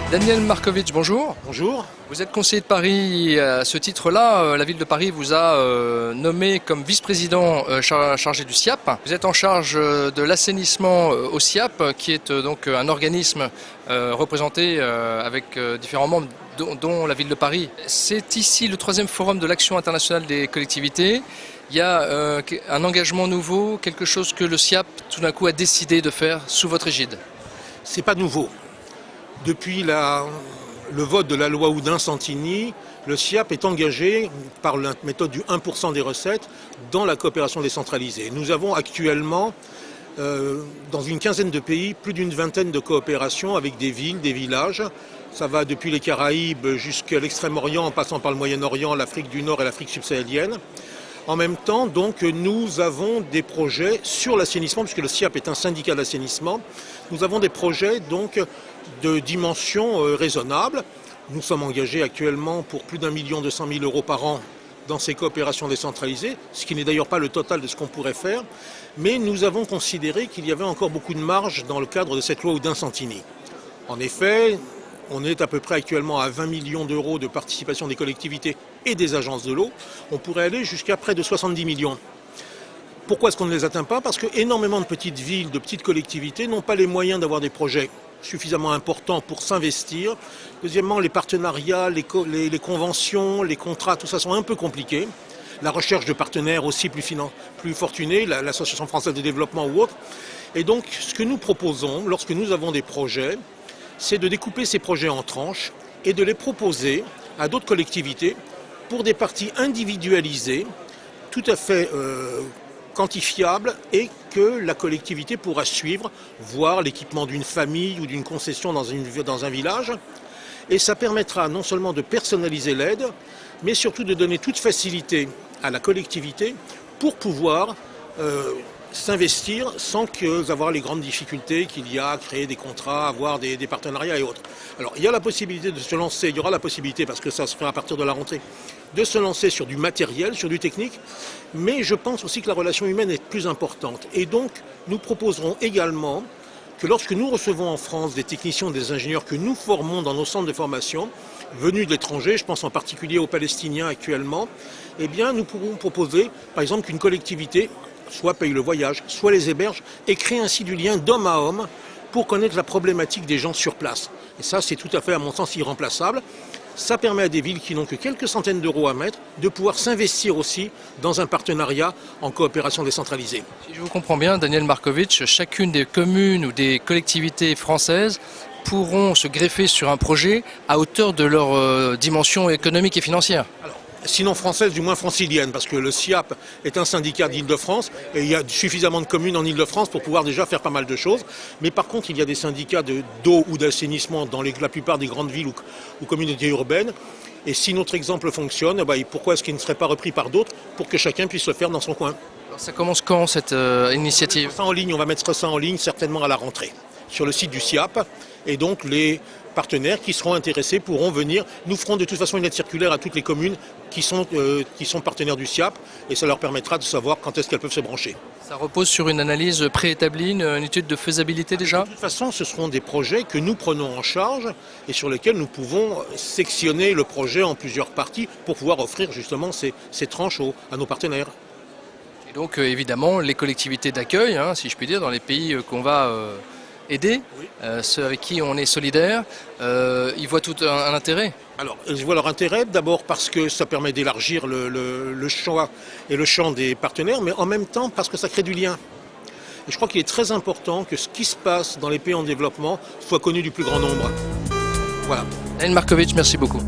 Daniel Markovitch, bonjour. Bonjour. Vous êtes conseiller de Paris. À ce titre-là, la ville de Paris vous a nommé comme vice-président chargé du SIAP. Vous êtes en charge de l'assainissement au SIAP, qui est donc un organisme représenté avec différents membres, dont la ville de Paris. C'est ici le 3e forum de l'action internationale des collectivités. Il y a un engagement nouveau, quelque chose que le SIAP tout d'un coup a décidé de faire sous votre égide. C'est pas nouveau. Depuis le vote de la loi Oudin-Santini, le SIAP est engagé par la méthode du 1% des recettes dans la coopération décentralisée. Nous avons actuellement, dans une quinzaine de pays, plus d'une vingtaine de coopérations avec des villes, des villages. Ça va depuis les Caraïbes jusqu'à l'Extrême-Orient, en passant par le Moyen-Orient, l'Afrique du Nord et l'Afrique subsahélienne. En même temps, donc, nous avons des projets sur l'assainissement, puisque le SIAP est un syndicat d'assainissement. Nous avons des projets donc de dimension raisonnable. Nous sommes engagés actuellement pour plus d'1,2 million € par an dans ces coopérations décentralisées, ce qui n'est d'ailleurs pas le total de ce qu'on pourrait faire. Mais nous avons considéré qu'il y avait encore beaucoup de marge dans le cadre de cette loi Oudin-Santini. En effet, on est à peu près actuellement à 20 millions € de participation des collectivités et des agences de l'eau. On pourrait aller jusqu'à près de 70 millions. Pourquoi est-ce qu'on ne les atteint pas? Parce que énormément de petites villes, de petites collectivités n'ont pas les moyens d'avoir des projets suffisamment importants pour s'investir. Deuxièmement, les partenariats, les conventions, les contrats, tout ça sont un peu compliqués. La recherche de partenaires aussi plus fortunés, l'Association française de développement ou autre. Et donc, ce que nous proposons, lorsque nous avons des projets, c'est de découper ces projets en tranches et de les proposer à d'autres collectivités pour des parties individualisées, tout à fait quantifiables, et que la collectivité pourra suivre, voir l'équipement d'une famille ou d'une concession dans un village. Et ça permettra non seulement de personnaliser l'aide, mais surtout de donner toute facilité à la collectivité pour pouvoir s'investir sans avoir les grandes difficultés qu'il y a à créer des contrats, avoir des partenariats et autres. Alors il y a la possibilité de se lancer, il y aura la possibilité, parce que ça se fera à partir de la rentrée, de se lancer sur du matériel, sur du technique, mais je pense aussi que la relation humaine est plus importante. Et donc nous proposerons également que lorsque nous recevons en France des techniciens, des ingénieurs que nous formons dans nos centres de formation, venus de l'étranger, je pense en particulier aux Palestiniens actuellement, eh bien nous pourrons proposer par exemple qu'une collectivité soit paye le voyage, soit les héberge, et crée ainsi du lien d'homme à homme pour connaître la problématique des gens sur place. Et ça, c'est tout à fait, à mon sens, irremplaçable. Ça permet à des villes qui n'ont que quelques centaines d'euros à mettre de pouvoir s'investir aussi dans un partenariat en coopération décentralisée. Si je vous comprends bien, Daniel Markovitch, chacune des communes ou des collectivités françaises pourront se greffer sur un projet à hauteur de leur dimension économique et financière. Alors, sinon française, du moins francilienne, parce que le SIAP est un syndicat d'Île-de-France et il y a suffisamment de communes en Île-de-France pour pouvoir déjà faire pas mal de choses. Mais par contre, il y a des syndicats d'eau ou d'assainissement dans la plupart des grandes villes ou communautés urbaines. Et si notre exemple fonctionne, pourquoi est-ce qu'il ne serait pas repris par d'autres pour que chacun puisse le faire dans son coin? Alors, ça commence quand cette initiative? On va mettre ça en ligne certainement à la rentrée, sur le site du SIAP. Et donc les partenaires qui seront intéressés pourront venir. Nous ferons de toute façon une lettre circulaire à toutes les communes qui sont partenaires du SIAP, et ça leur permettra de savoir quand est-ce qu'elles peuvent se brancher. Ça repose sur une analyse préétablie, une étude de faisabilité déjà? De toute façon, ce seront des projets que nous prenons en charge et sur lesquels nous pouvons sectionner le projet en plusieurs parties pour pouvoir offrir justement ces tranches à nos partenaires. Et donc évidemment les collectivités d'accueil, si je puis dire, dans les pays qu'on va aider, Oui. Ceux avec qui on est solidaire, ils voient tout un intérêt. Alors, ils voient leur intérêt, d'abord parce que ça permet d'élargir le choix et le champ des partenaires, mais en même temps parce que ça crée du lien. Et je crois qu'il est très important que ce qui se passe dans les pays en développement soit connu du plus grand nombre. Voilà. Daniel Markovitch, merci beaucoup.